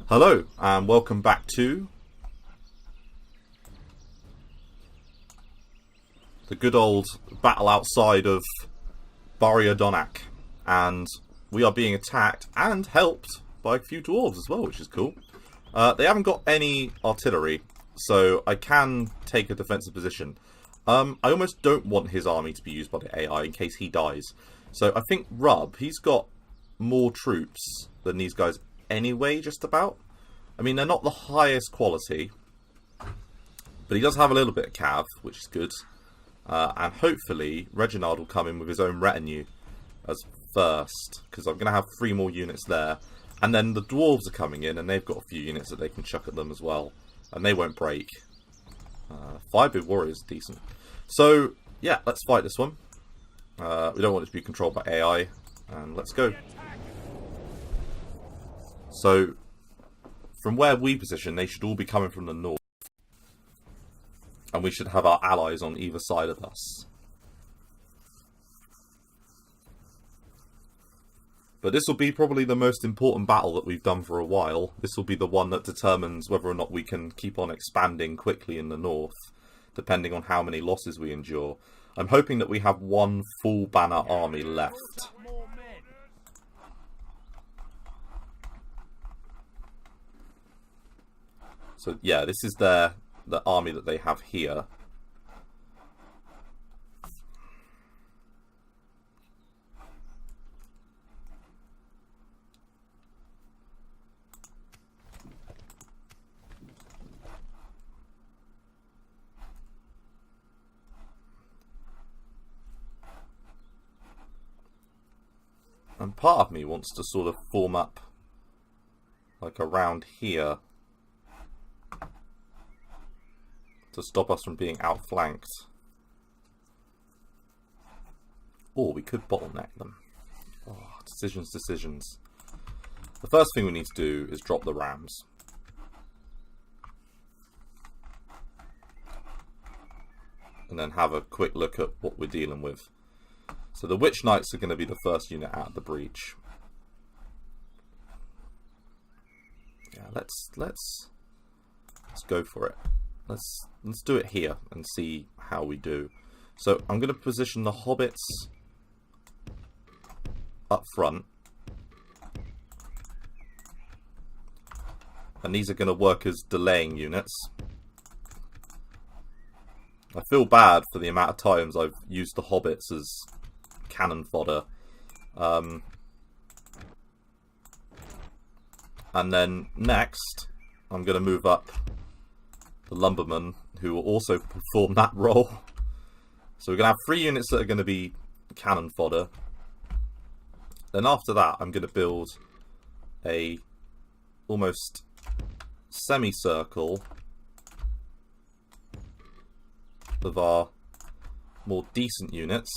Hello, and welcome back to the good old battle outside of Barrio Donak. And we are being attacked and helped by a few dwarves as well, which is cool. They haven't got any artillery, so I can take a defensive position. I almost don't want his army to be used by the AI in case he dies. So I think Rub, he's got more troops than these guys anyway, just about. I mean, they're not the highest quality, but he does have a little bit of cav, which is good. And hopefully Reginald will come in with his own retinue as first, because I'm going to have 3 more units there. And then the dwarves are coming in, and they've got a few units that they can chuck at them as well, and they won't break. 5-bit warriors are decent. So yeah, let's fight this one. We don't want it to be controlled by AI, and let's go. So from where we position, they should all be coming from the north, and we should have our allies on either side of us. But this will be probably the most important battle that we've done for a while. This will be the one that determines whether or not we can keep on expanding quickly in the north, depending on how many losses we endure. I'm hoping that we have 1 full banner army left. So yeah, this is the army that they have here. And part of me wants to sort of form up like around here to stop us from being outflanked. Or we could bottleneck them. Oh, decisions. The first thing we need to do is drop the rams. And then have a quick look at what we're dealing with. So the Witch Knights are going to be the first unit out of the breach. Yeah, let's go for it. Let's do it here and see how we do. So I'm going to position the hobbits up front, and these are going to work as delaying units. I feel bad for the amount of times I've used the hobbits as cannon fodder. And then next I'm going to move up the lumbermen, who will also perform that role. So we're going to have 3 units that are going to be cannon fodder. Then after that I'm going to build a almost semicircle of our more decent units.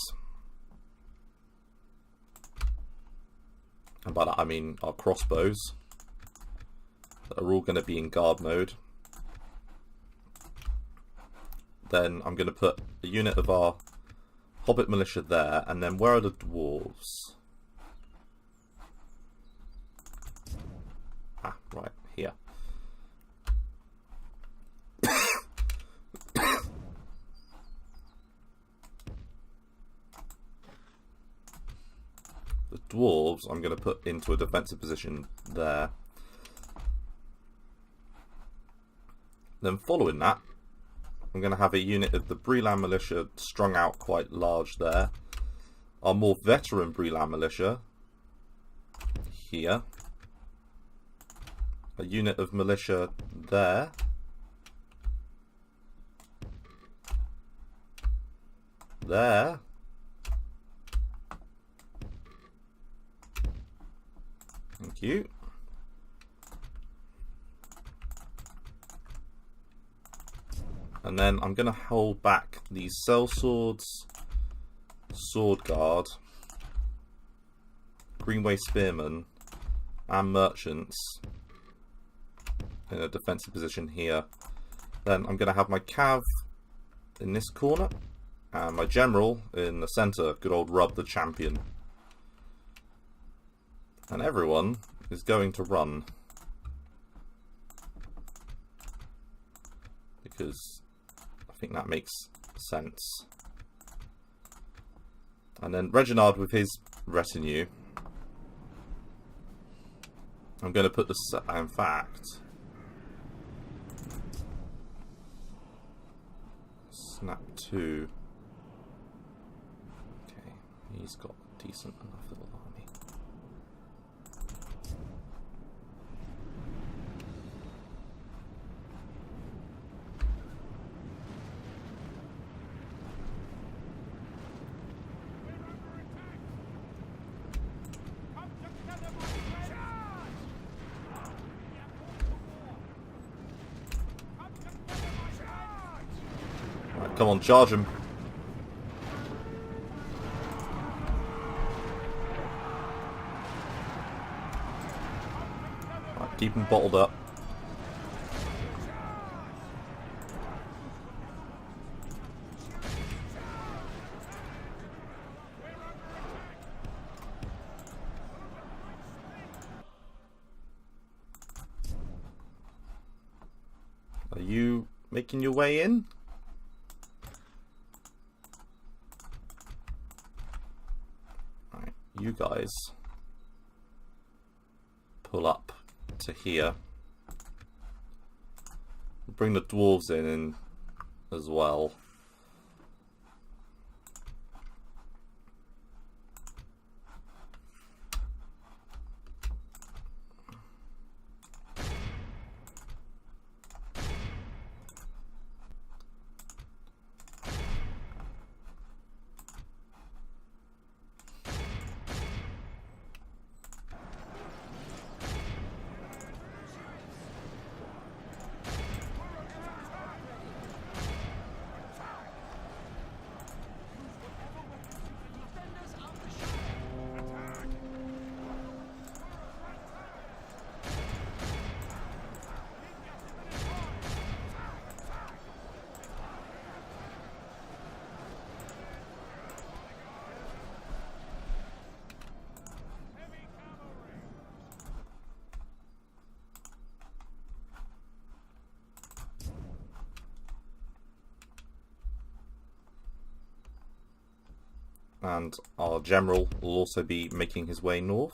And by that I mean our crossbows that are all going to be in guard mode. Then I'm going to put a unit of our hobbit militia there, and then where are the dwarves? Ah, right, here. The dwarves I'm going to put into a defensive position there. Then following that, I'm going to have a unit of the Breeland militia strung out quite large there. Our more veteran Breeland militia here. A unit of militia there. There. Thank you. And then I'm going to hold back these sellswords, sword guard, Greenway spearmen, and merchants in a defensive position here. Then I'm going to have my cav in this corner, and my general in the centre, good old Rub the champion. And everyone is going to run. because I think that makes sense. And then Reginald with his retinue. I'm going to put the... in fact... Snap 2. Okay, he's got a decent enough little army. Right, come on, charge him. Right, keep him bottled up. Are you making your way in? Right, you guys pull up to here. Bring the dwarves in as well. And our general will also be making his way north.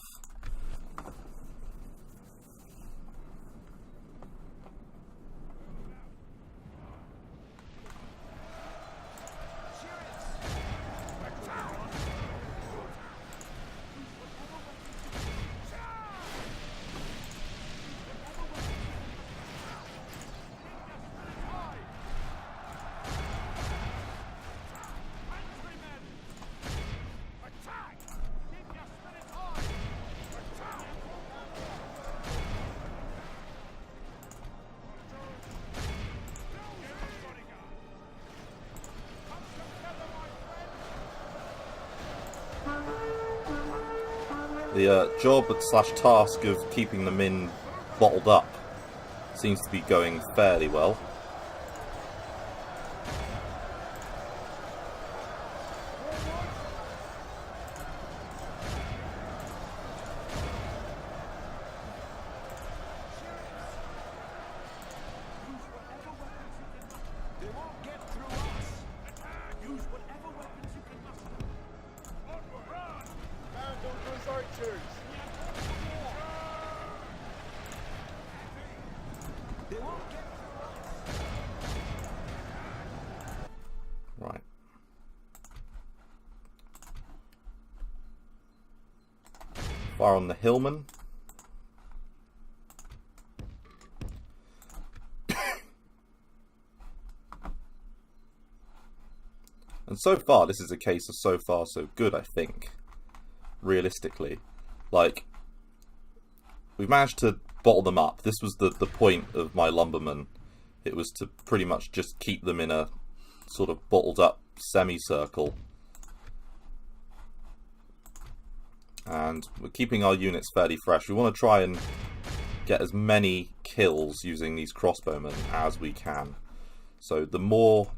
The job slash task of keeping the min bottled up seems to be going fairly well. Right. Fire on the hillman. And so far, this is a case of so far so good, I think. Realistically. Like, we've managed to bottle them up. This was the point of my lumbermen. It was to pretty much just keep them in a sort of bottled up semicircle. And we're keeping our units fairly fresh. We want to try and get as many kills using these crossbowmen as we can. So the more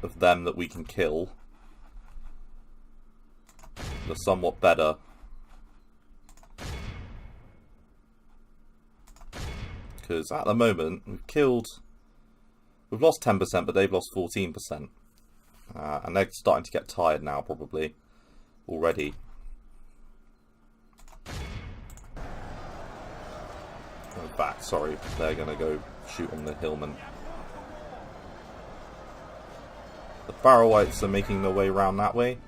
of them that we can kill, the somewhat better. Because at the moment we've killed We've lost 10%, but they've lost 14%. And they're starting to get tired now, probably, already. Back, sorry. They're going to go shoot on the hillman. The Barrow-wights are making their way around that way.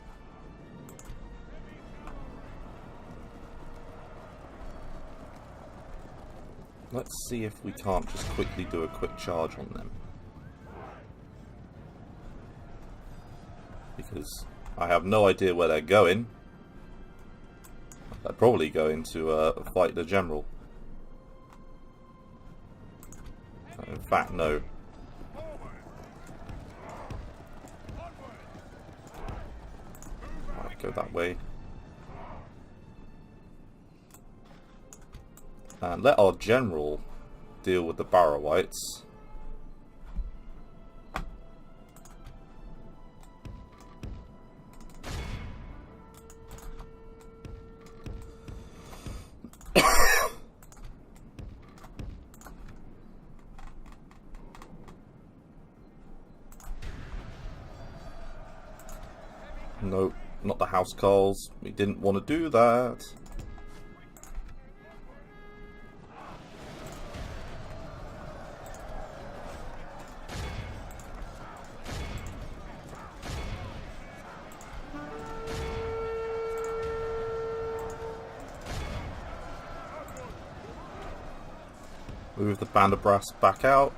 Let's see if we can't just quickly do a quick charge on them. Because I have no idea where they're going. They're probably going to fight the general. In fact, no. Right, go that way. And let our general deal with the Barrow-wights. Nope, not the housecarls. We didn't want to do that. Move the band of brass back out.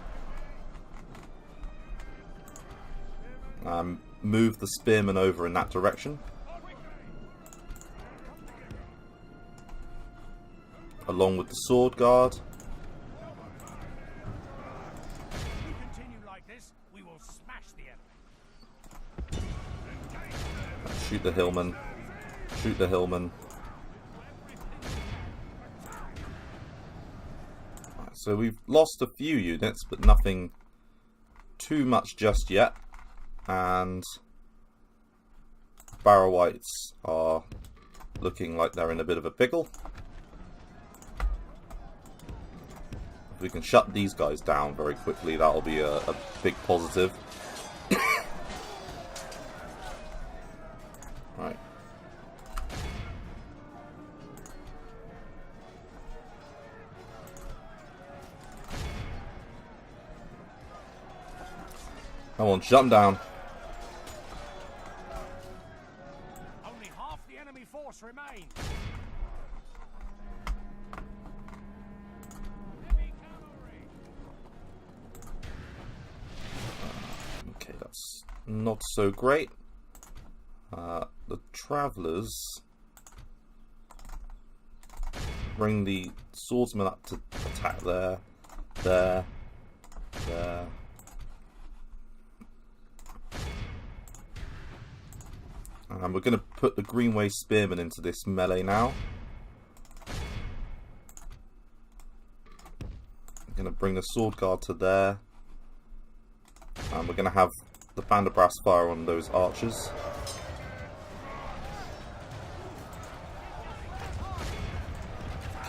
Move the spearmen over in that direction. Along with the sword guard. If we continue like this, we will smash the enemy. Shoot the hillman. Shoot the hillman. So we've lost a few units, but nothing too much just yet. And Barrow-wights are looking like they're in a bit of a pickle. If we can shut these guys down very quickly, that'll be a big positive. Right. Come on, shut them down. Only half the enemy force remains. Heavy cavalry. Okay, that's not so great. The travellers bring the swordsmen up to attack there, there. And we're going to put the Greenway Spearmen into this melee now. I'm going to bring the Sword Guard to there. And we're going to have the Band of Brass fire on those archers.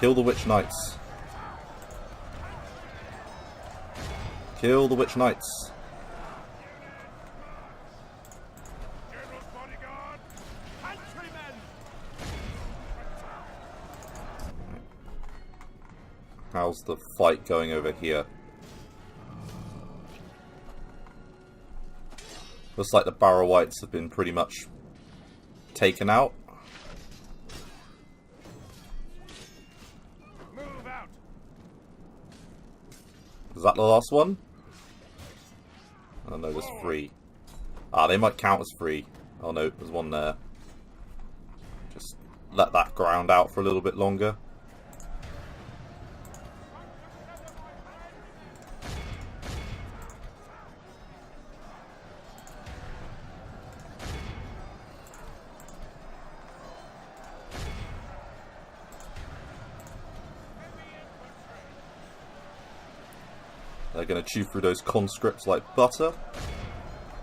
Kill the Witch Knights. Kill the Witch Knights. How's the fight going over here? Looks like the Barrow-wights have been pretty much taken out. Move out. Is that the last one? Oh no, there's 3. Ah, they might count as 3. Oh no, there's one there. Just let that ground out for a little bit longer. They're going to chew through those conscripts like butter.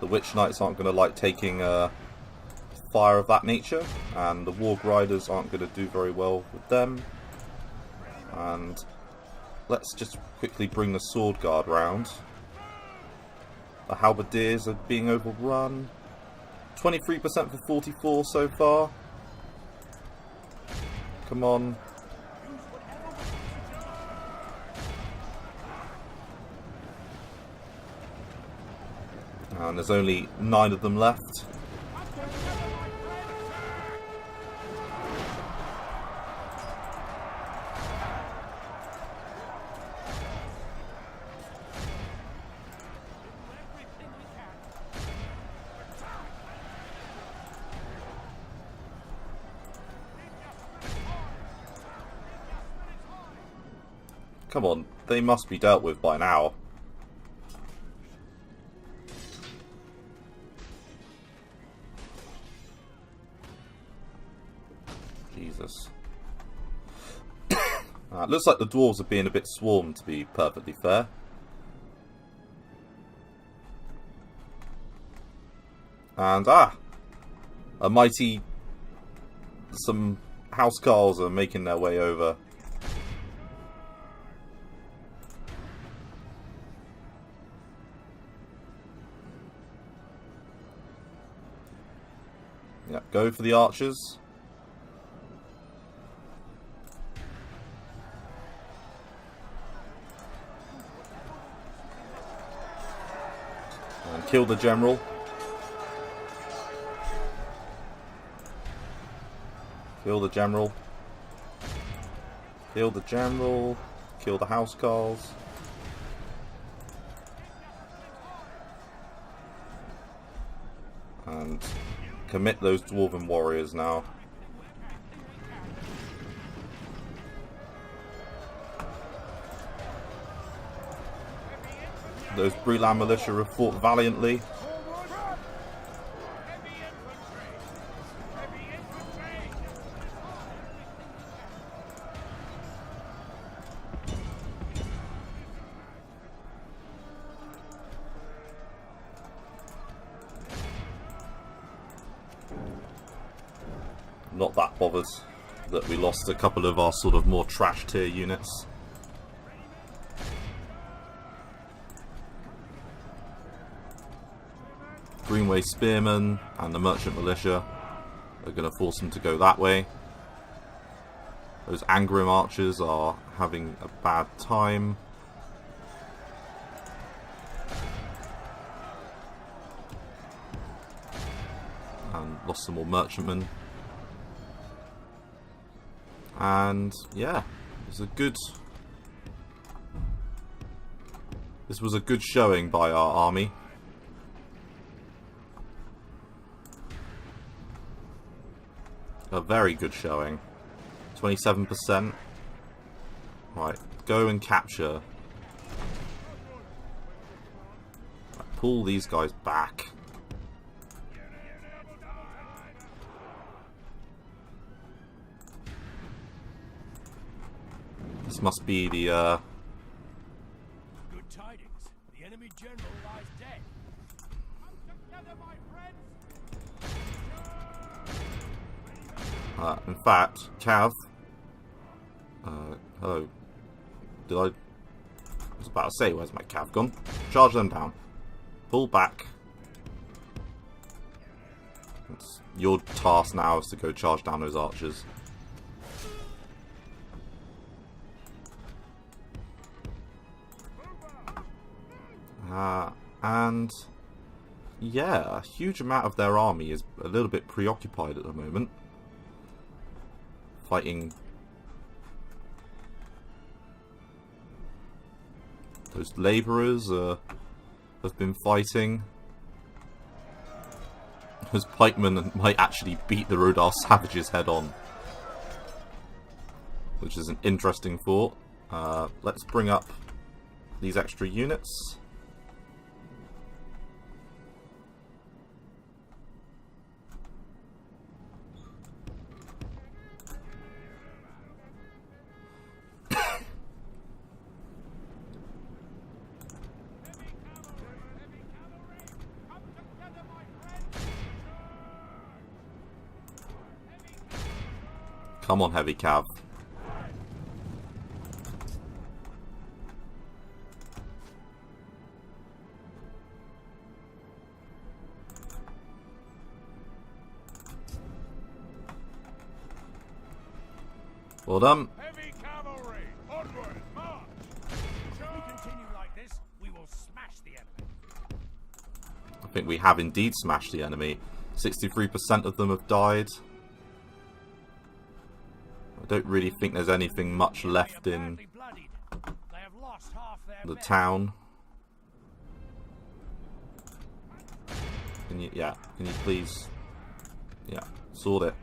The Witch Knights aren't going to like taking fire of that nature, and the Warg Riders aren't going to do very well with them. And let's just quickly bring the Sword Guard round. The halberdiers are being overrun. 23% for 44 so far. Come on. And there's only 9 of them left. Come on, they must be dealt with by now. Jesus. It looks like the dwarves are being a bit swarmed, to be perfectly fair. And, a mighty... some housecarls are making their way over. Yeah, go for the archers. And kill the general. Kill the general. Kill the general. Kill the housecarls. And commit those dwarven warriors now. Those Breland militia have fought valiantly. Not that bothered that we lost a couple of our sort of more trash tier units. Greenway Spearmen and the Merchant Militia are going to force them to go that way. Those Angmar archers are having a bad time. And lost some more merchantmen. And yeah, it was a good... This was a good showing by our army. A very good showing. 27%. Right, go and capture. Right, pull these guys back. This must be the Good tidings. The enemy general lies dead. Come together, my friends. in fact, Cav. Hello. Did I was about to say, where's my Cav gone? Charge them down. Pull back. Your task now is to go charge down those archers. And yeah, a huge amount of their army is a little bit preoccupied at the moment. Fighting those labourers have been fighting. Those pikemen might actually beat the Rodar savages head on, which is an interesting thought. Let's bring up these extra units. Come on, heavy cav. Well done. Heavy cavalry, onward, march! If we continue like this, we will smash the enemy. I think we have indeed smashed the enemy. 63% of them have died. I don't really think there's anything much left in They have lost half their the men. town. Can you please, sort it.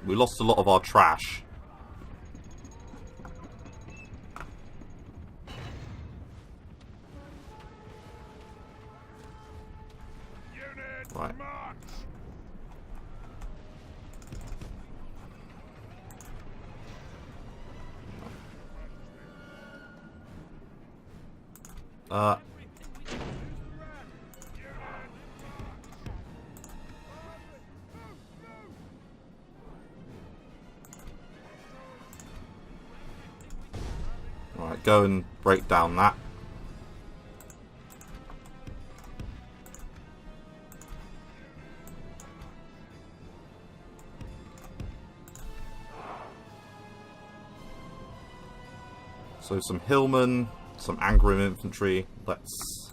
We lost a lot of our trash. Units, Right. march! Right, go and break down that. So some hillmen, some Angmar infantry. Let's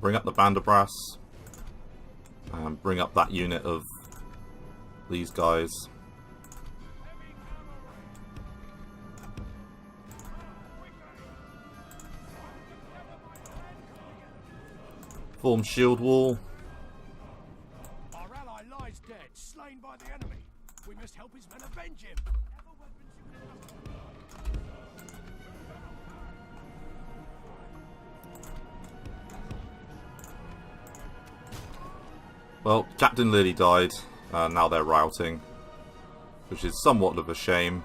bring up the Banderbrass and bring up that unit of these guys. Form shield wall. Our ally lies dead, slain by the enemy. We must help his men avenge him. Well, Captain Lily died. Now they're routing, which is somewhat of a shame.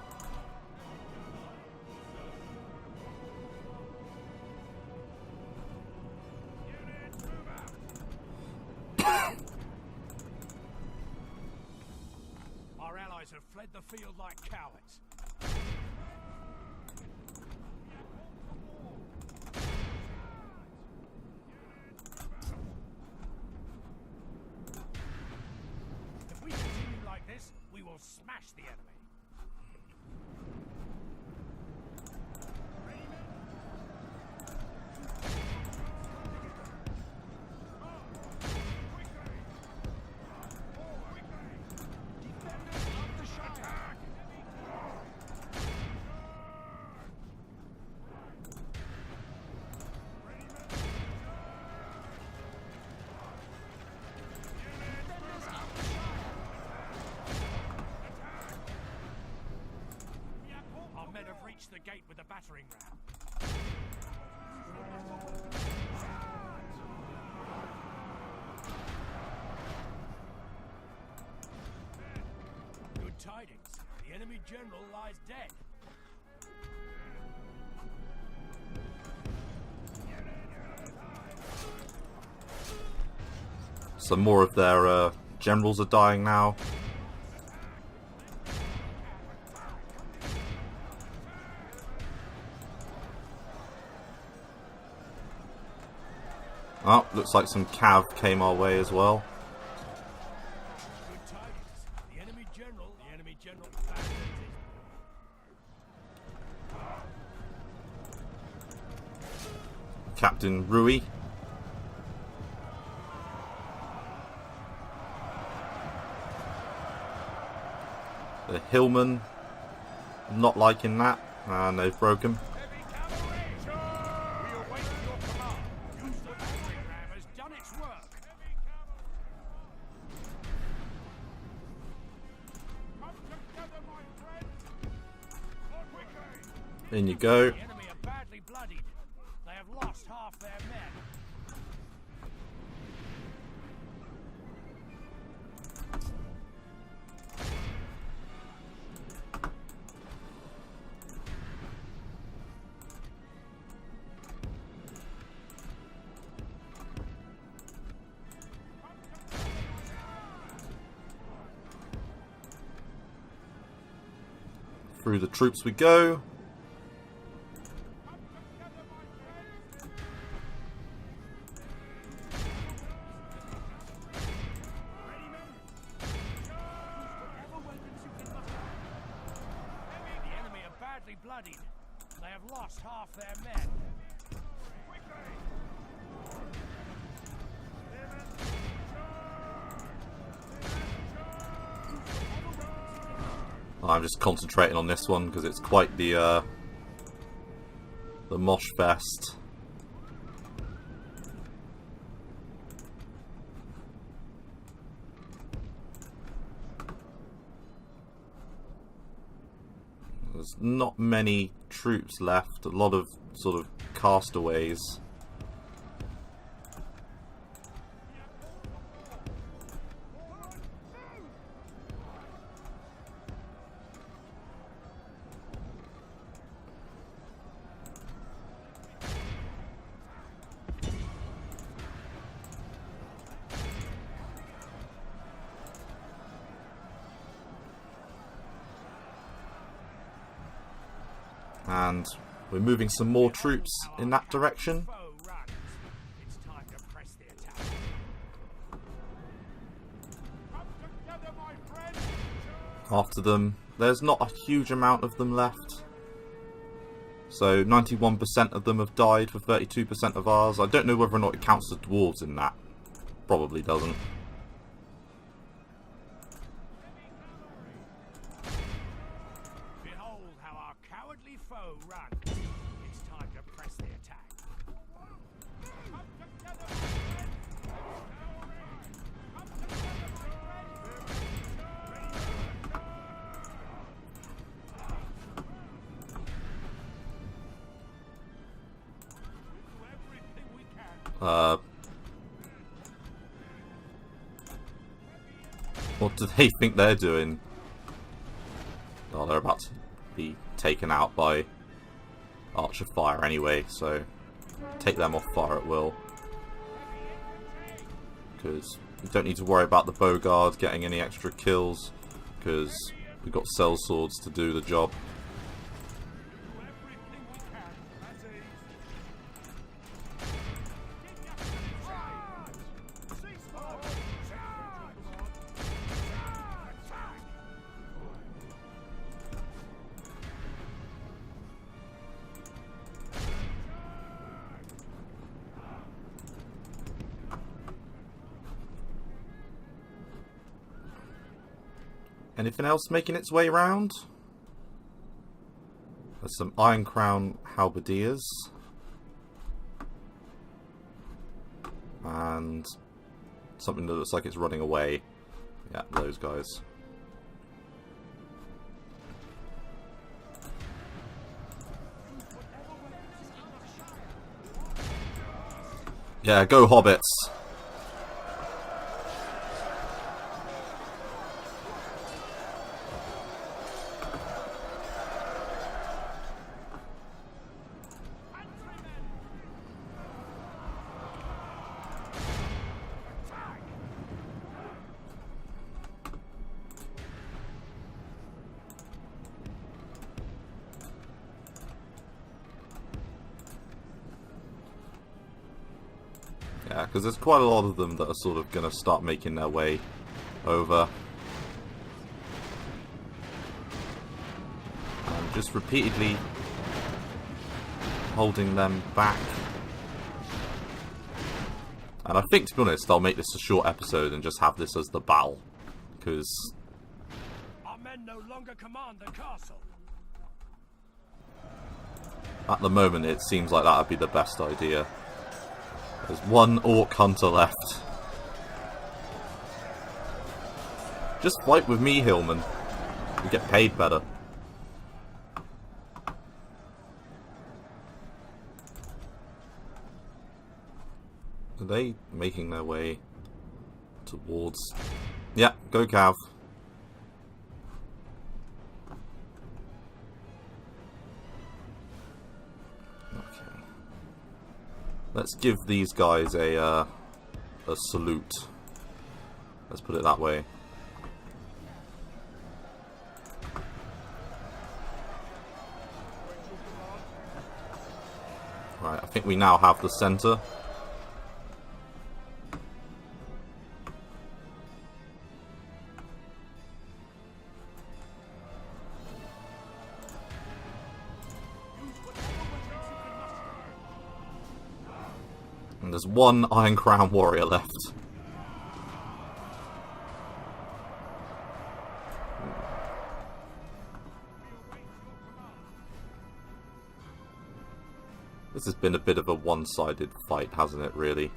Our allies have fled the field like cowards. If we continue like this, we will smash the enemy. Our men have reached the gate with a battering ram. Good tidings. The enemy general lies dead. Some more of their generals are dying now. Oh, looks like some cav came our way as well. Good tidings. The enemy general abandoned it. Captain Rui. The hillmen not liking that, and they've broken. Heavy cavalry! We await your command. Use the battering ram has done its work. Heavy cavalry! Come together, my friends! On quickly! In you go. The enemy are badly bloodied. They have lost half their men. Through the troops we go. bloodied. They have lost half their men. I'm just concentrating on this one because it's quite the mosh fest. There's not many troops left, a lot of sort of castaways. And we're moving some more troops in that direction. It's time to press the attack. After them, there's not a huge amount of them left. So 91% of them have died for 32% of ours. I don't know whether or not it counts the dwarves in that. Probably doesn't. Behold how our cowardly foe runs. It's time to press the attack. What do they think they're doing? Oh, they're about to be taken out by archer fire anyway, so take them off fire at will. Because we don't need to worry about the bow guard getting any extra kills, because we've got cell swords to do the job. Anything else making its way round? There's some Iron Crown halberdiers. And something that looks like it's running away. Yeah, those guys. Yeah, go hobbits! Yeah, because there's quite a lot of them that are sort of going to start making their way over. And just repeatedly holding them back. And I think, to be honest, I'll make this a short episode and just have this as the battle. Because Our men no longer command the castle. at the moment it seems like that would be the best idea. There's one orc hunter left. Just fight with me, Hillman. You get paid better. Are they making their way towards... Yeah, go Cav. Okay. Let's give these guys a salute. Let's put it that way. Right, I think we now have the center. And there's one Iron Crown warrior left. This has been a bit of a one-sided fight, hasn't it, really?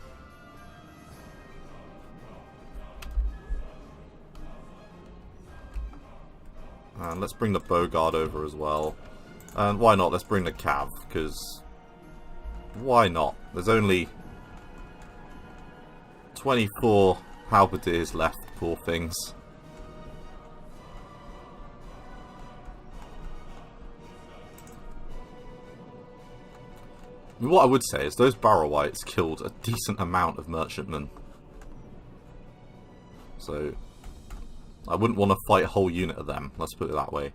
And let's bring the Bogard over as well. And why not? Let's bring the Cav, because why not? There's only 24 halberdiers left, poor things. What I would say is those Barrow-wights killed a decent amount of merchantmen. So I wouldn't want to fight a whole unit of them, let's put it that way.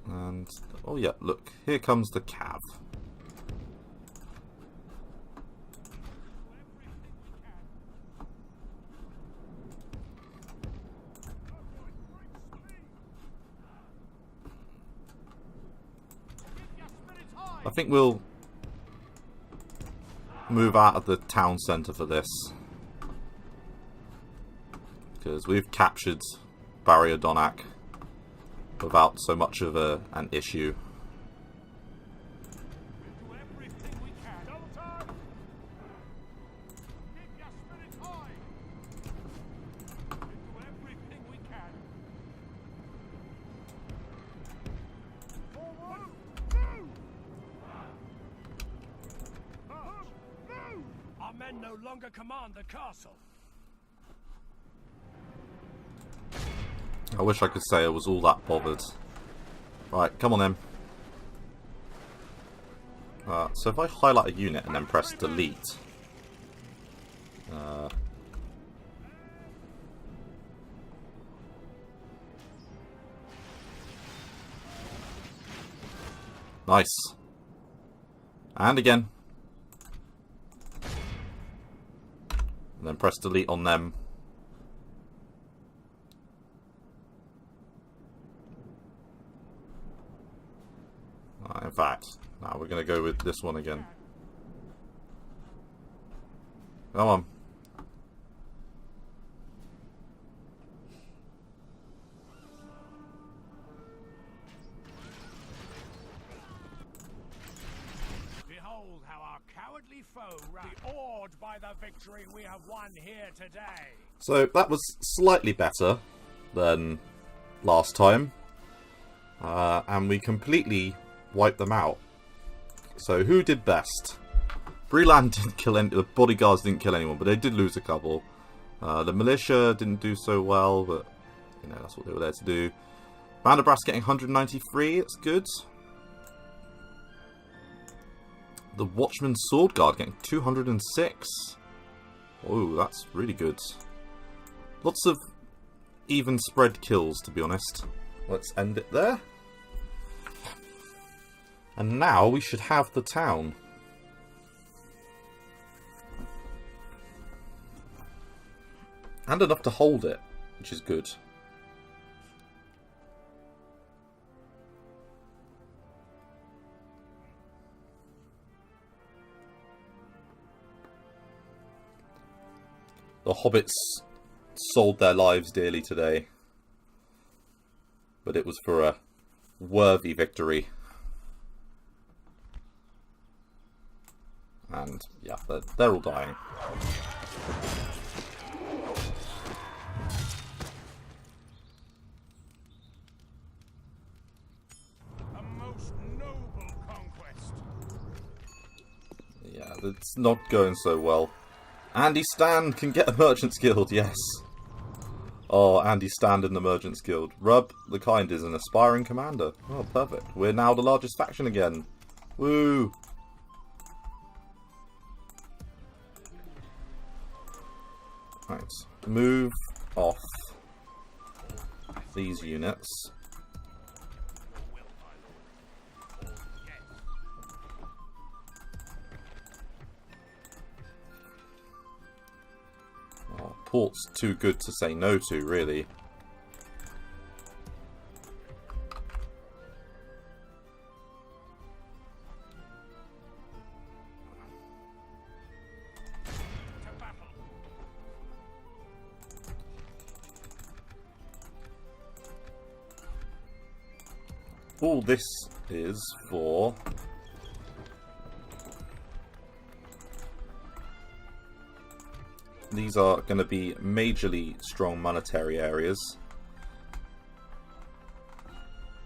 And, oh yeah, look, here comes the Cav. I think we'll move out of the town centre for this. Because we've captured Barrier Donak without so much of an issue. Our men no longer command the castle. I wish I could say I was all that bothered. Right, come on then. So if I highlight a unit and then press delete, nice. And again. And then press delete on them. In fact, now we're going to go with this one again. Come on. Behold how our cowardly foe be awed by the victory we have won here today. So that was slightly better than last time. And we completely wiped them out. So who did best? Breeland didn't kill any. The bodyguards didn't kill anyone, but they did lose a couple. The militia didn't do so well, but you know that's what they were there to do. Vanderbrass getting 193. It's good. The Watchman Sword Guard getting 206. Oh, that's really good. Lots of even spread kills, to be honest. Let's end it there. And now we should have the town. And enough to hold it, which is good. The hobbits sold their lives dearly today. But it was for a worthy victory. And yeah, they're all dying. A most noble conquest. Yeah, it's not going so well. Andy Stand can get a Merchant's Guild, yes. Oh, Andy Stand in the Merchant's Guild. Rub the Kind is an aspiring commander. Oh, perfect. We're now the largest faction again. Woo! Right, move off these units. Oh, port's too good to say no to, really. all this is for... These are going to be majorly strong monetary areas.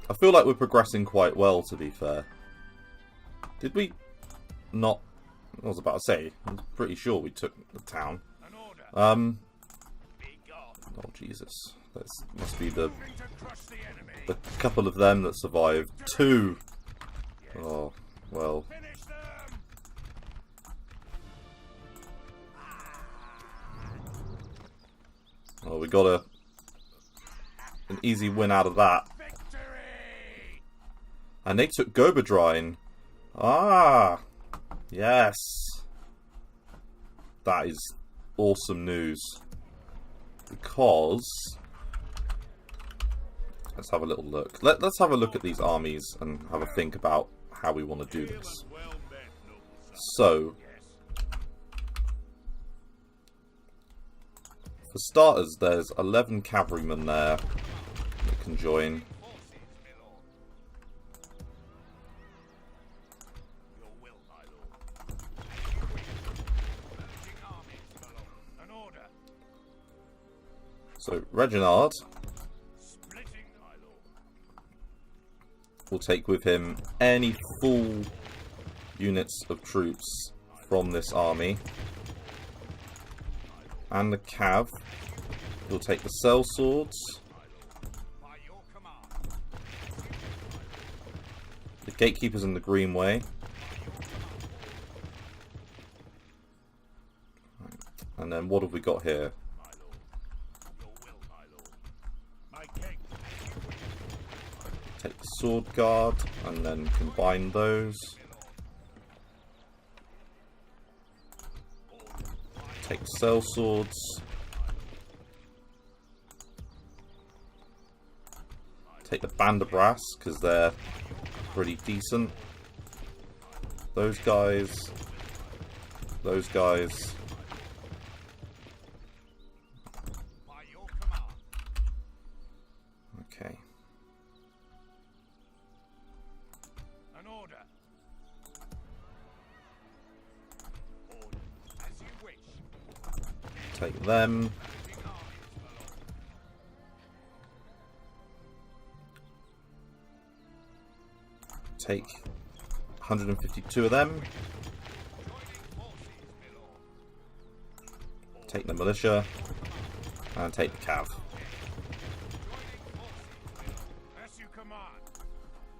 I feel like we're progressing quite well, to be fair. Did we not... I was about to say, I'm pretty sure we took the town. Oh, Jesus. That must be the couple of them that survived. 2! Oh, well... Well, we got an easy win out of that. And they took Gobadrine. Ah! Yes! That is awesome news. Because... Let's have a little look. Let's have a look at these armies and have a think about how we want to do this. So... For starters, there's 11 cavalrymen there that can join. So, Reginald will take with him any full units of troops from this army. And the Cav will take the cell swords. The gatekeepers in the Greenway. And then what have we got here? Take the sword guard and then combine those. Take cell swords. Take the band of brass because they're pretty decent. Those guys. Those guys. Okay. An order. As you wish. Take them. Take 152 of them. Take the militia. And take the cav. As you command.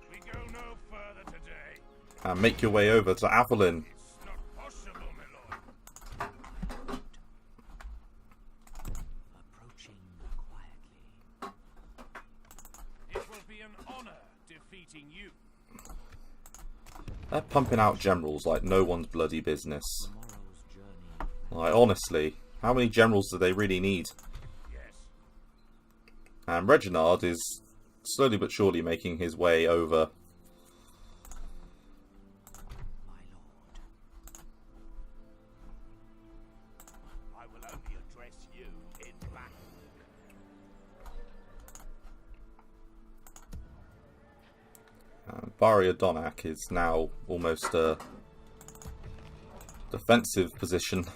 We go no further today. And make your way over to Avalon. It's not possible, my lord. Approaching quietly. It will be an honor defeating you. They're pumping out generals like no one's bloody business. Tomorrow's journey. Like, honestly, how many generals do they really need? Yes. And Reginald is slowly but surely making his way over. My lord. I will only address you in battle. Barrier Donak is now almost a defensive position.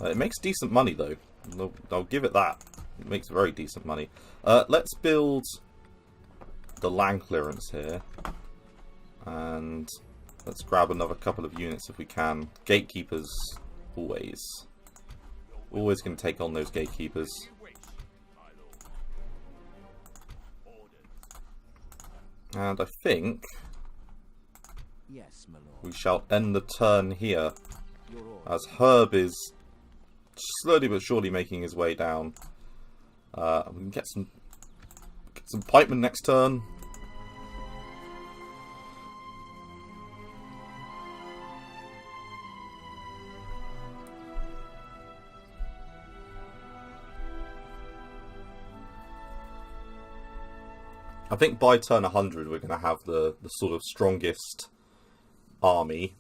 It makes decent money though. I'll give it that. It makes very decent money. Let's build the land clearance here. And let's grab another couple of units if we can. Gatekeepers, always. Always going to take on those gatekeepers. You wish, my lord. Orders. And I think Yes, my lord. we shall end the turn here. Your order. As Herb is slowly but surely making his way down. We can get some pikemen next turn. I think by turn 100 we're going to have the sort of strongest army.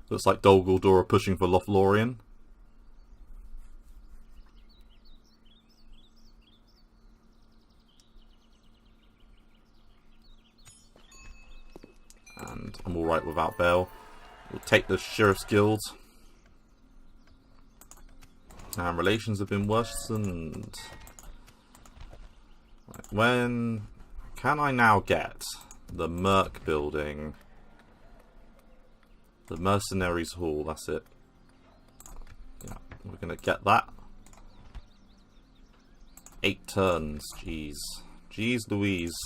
Looks like Dol Guldur are pushing for Lothlorien. And I'm alright without Bale. We'll take the Sheriff's Guild. And relations have been worsened. Right, when can I now get the Merc building? The Mercenaries Hall, that's it. Yeah, we're gonna get that. 8 turns, jeez. Jeez Louise.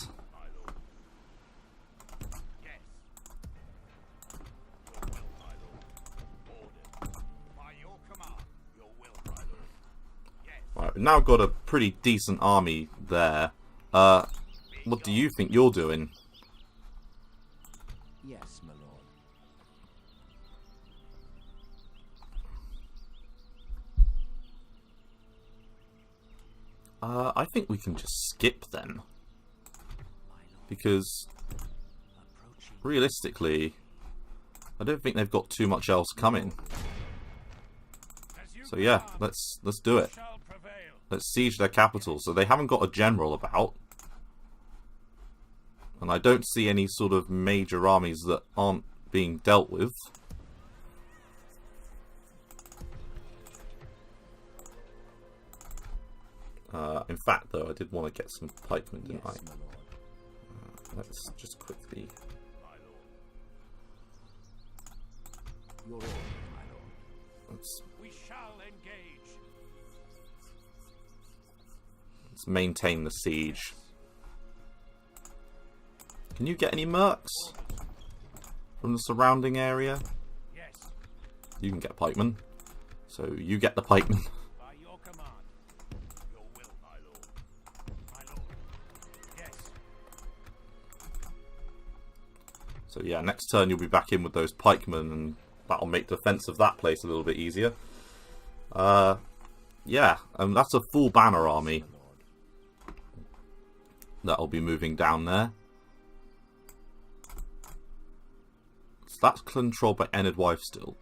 Right, we've now got a pretty decent army there. What do you think you're doing? Yes, my lord. I think we can just skip them. Because, realistically, I don't think they've got too much else coming. So yeah, let's do it. Let's siege their capital. So they haven't got a general about. And I don't see any sort of major armies that aren't being dealt with. In fact, though, I did want to get some pikemen, didn't I? Let's just quickly... Your order, my lord. We shall engage. Let's maintain the siege. Can you get any mercs from the surrounding area? Yes. You can get pikemen. So you get the pikemen. By your command. Your will, my lord. My lord. Yes. So yeah, next turn you'll be back in with those pikemen, and that'll make defense of that place a little bit easier. Yeah, and that's a full banner army that'll be moving down there. So that's controlled by Enedwife still.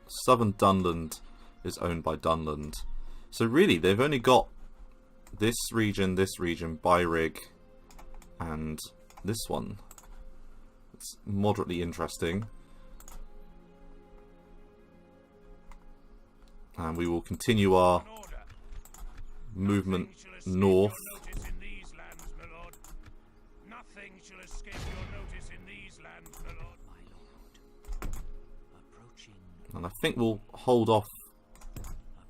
Southern Dunland is owned by Dunland. So really, they've only got this region, Byrig, and this one. It's moderately interesting. And we will continue our movement north. Nothing shall escape your notice in these lands, my lord. My lord. Approaching And I think we'll hold off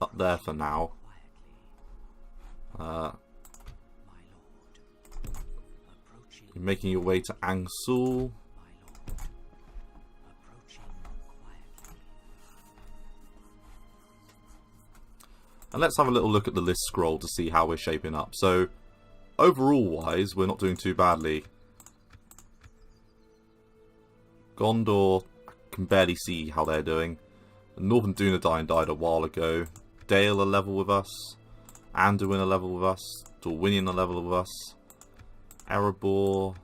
up there for now. quietly. My lord. Approaching. You're making your way to Angsul. My lord. Approaching quietly. And let's have a little look at the list scroll to see how we're shaping up. So, overall wise, we're not doing too badly. Gondor, I can barely see how they're doing. Northern Dunedain died a while ago. Dale are level with us. Anduin are level with us. Dorwinion are level with us. Erebor.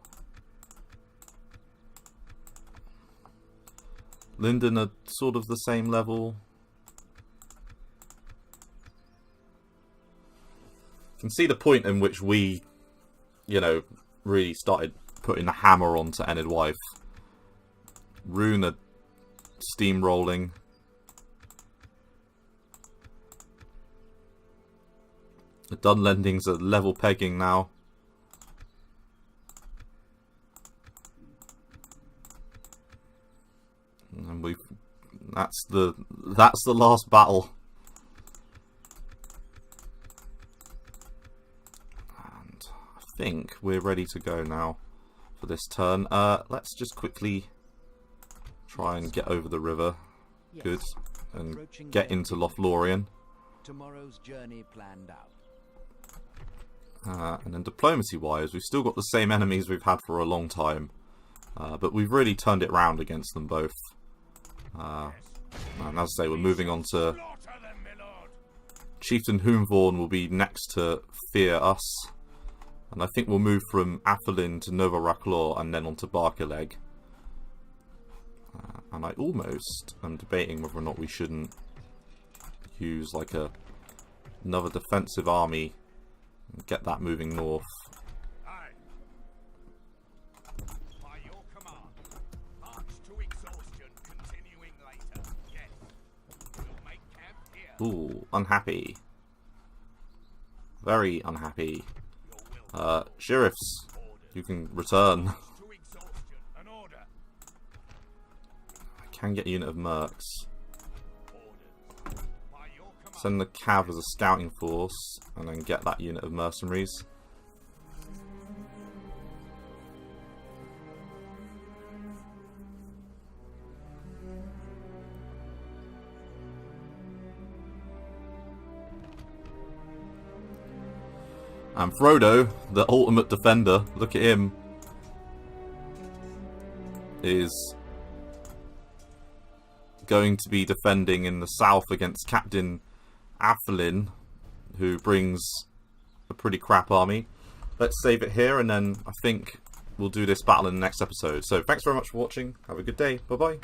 Linden are sort of the same level. You can see the point in which we, you know, really started putting the hammer onto Enedwife. Rune are steamrolling. The Dunlendings are level pegging now. And that's the last battle. And I think we're ready to go now for this turn. Let's just quickly try and get over the river. Good. And get into Lothlorien. Tomorrow's journey planned out. And then diplomacy-wise, we've still got the same enemies we've had for a long time. But we've really turned it round against them both. And as I say, we're moving on to... Slaughter them, my lord. Chieftain Hoomvorn will be next to fear us. And I think we'll move from Athelin to Nova Raklor and then on to Barkileg. And I almost am debating whether or not we shouldn't use like another defensive army and get that moving north. Aye. By your command, march to exhaustion, continuing later. Yes. We'll make camp here. Ooh, unhappy. Very unhappy. Your will. Sheriffs, you can return. To exhaustion. An order. I can get a unit of mercs. Orders. By your command. Send the cav as a scouting force, and then get that unit of mercenaries. And Frodo, the ultimate defender, look at him, is going to be defending in the south against Captain Athelin, who brings a pretty crap army. Let's save it here, and then I think we'll do this battle in the next episode. So thanks very much for watching. Have a good day. Bye-bye.